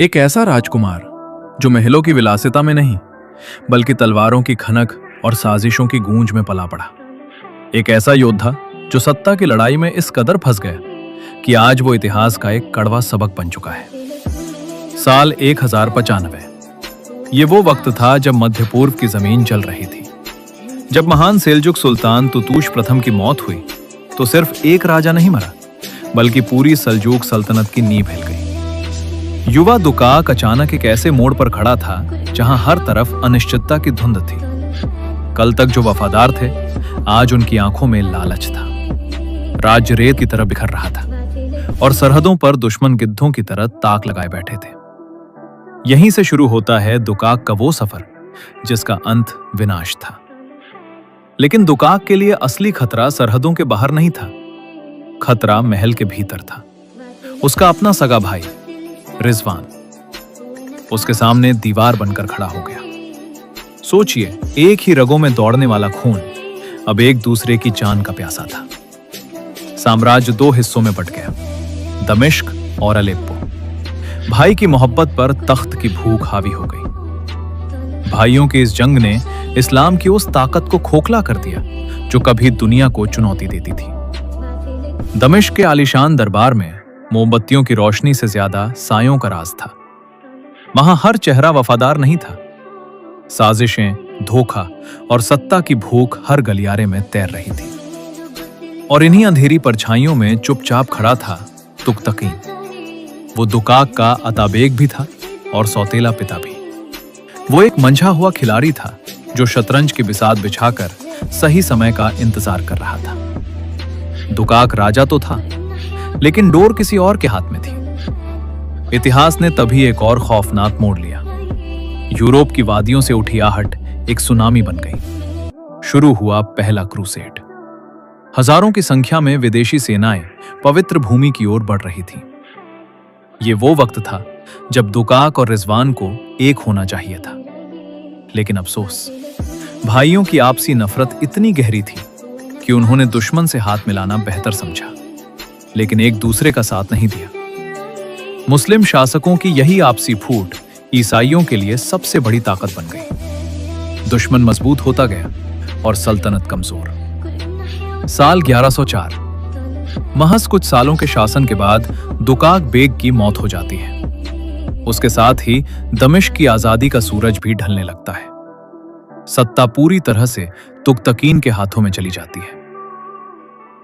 एक ऐसा राजकुमार जो महलों की विलासिता में नहीं बल्कि तलवारों की खनक और साजिशों की गूंज में पला पड़ा। एक ऐसा योद्धा जो सत्ता की लड़ाई में इस कदर फंस गया कि आज वो इतिहास का एक कड़वा सबक बन चुका है। साल 1095। ये वो वक्त था जब मध्य पूर्व की जमीन जल रही थी। जब महान सेल्जुक सुल्तान तुतूश प्रथम की मौत हुई तो सिर्फ एक राजा नहीं मरा बल्कि पूरी सल्जूक सल्तनत की नींव हिल गई। युवा दुकाक अचानक एक ऐसे मोड़ पर खड़ा था जहां हर तरफ अनिश्चितता की धुंध थी। कल तक जो वफादार थे, आज उनकी आंखों में लालच था। राज्य रेत की तरह बिखर रहा था और सरहदों पर दुश्मन गिद्धों की तरह ताक लगाए बैठे थे। यहीं से शुरू होता है दुकाक का वो सफर जिसका अंत विनाश था। लेकिन दुकाक के लिए असली खतरा सरहदों के बाहर नहीं था, खतरा महल के भीतर था। उसका अपना सगा भाई रिजवान उसके सामने दीवार बनकर खड़ा हो गया। सोचिए, एक ही रगों में दौड़ने वाला खून अब एक दूसरे की जान का प्यासा था। साम्राज्य दो हिस्सों में बट गया, दमिश्क और अलेप्पो। भाई की मोहब्बत पर तख्त की भूख हावी हो गई। भाइयों की इस जंग ने इस्लाम की उस ताकत को खोखला कर दिया जो कभी दुनिया को चुनौती देती थी। दमिश्क के आलीशान दरबार में मोमबत्तियों की रोशनी से ज्यादा सायों का राज था। वहां हर चेहरा वफादार नहीं था। साजिशें, धोखा और सत्ता की भूख हर गलियारे में तैर रही थी। और इन्हीं अंधेरी परछाइयों में चुपचाप खड़ा था तुकतकीन। वो दुकाक का अताबेग भी था और सौतेला पिता भी। वो एक मंझा हुआ खिलाड़ी था जो शतरंज की बिसात बिछाकर सही समय का इंतजार कर रहा था। दुकाक राजा तो था, लेकिन डोर किसी और के हाथ में थी। इतिहास ने तभी एक और खौफनाक मोड़ लिया। यूरोप की वादियों से उठी आहट एक सुनामी बन गई। शुरू हुआ पहला क्रूसेड। हजारों की संख्या में विदेशी सेनाएं पवित्र भूमि की ओर बढ़ रही थीं। ये वो वक्त था जब दुकाक और रिजवान को एक होना चाहिए था। लेकिन अफसोस, भाइयों की आपसी नफरत इतनी गहरी थी कि उन्होंने दुश्मन से हाथ मिलाना बेहतर समझा, लेकिन एक दूसरे का साथ नहीं दिया। मुस्लिम शासकों की यही आपसी फूट ईसाइयों के लिए सबसे बड़ी ताकत बन गई। दुश्मन मजबूत होता गया और सल्तनत कमजोर। साल 1104। महज कुछ सालों के शासन के बाद दुकाक बेग की मौत हो जाती है। उसके साथ ही दमिश्क की आजादी का सूरज भी ढलने लगता है। सत्ता पूरी तरह से तुगतकीन के हाथों में चली जाती है।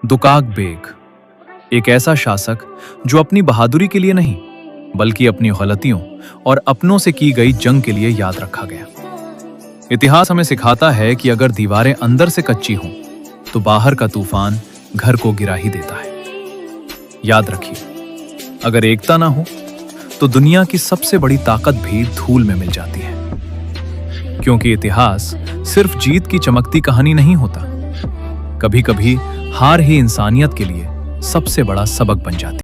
दुकाक बेग एक ऐसा शासक जो अपनी बहादुरी के लिए नहीं बल्कि अपनी गलतियों और अपनों से की गई जंग के लिए याद रखा गया। इतिहास हमें सिखाता है कि अगर दीवारें अंदर से कच्ची हों तो बाहर का तूफान घर को गिरा ही देता है। याद रखिए, अगर एकता ना हो तो दुनिया की सबसे बड़ी ताकत भी धूल में मिल जाती है। क्योंकि इतिहास सिर्फ जीत की चमकती कहानी नहीं होता, कभी कभी हार ही इंसानियत के लिए सबसे बड़ा सबक बन जाती है।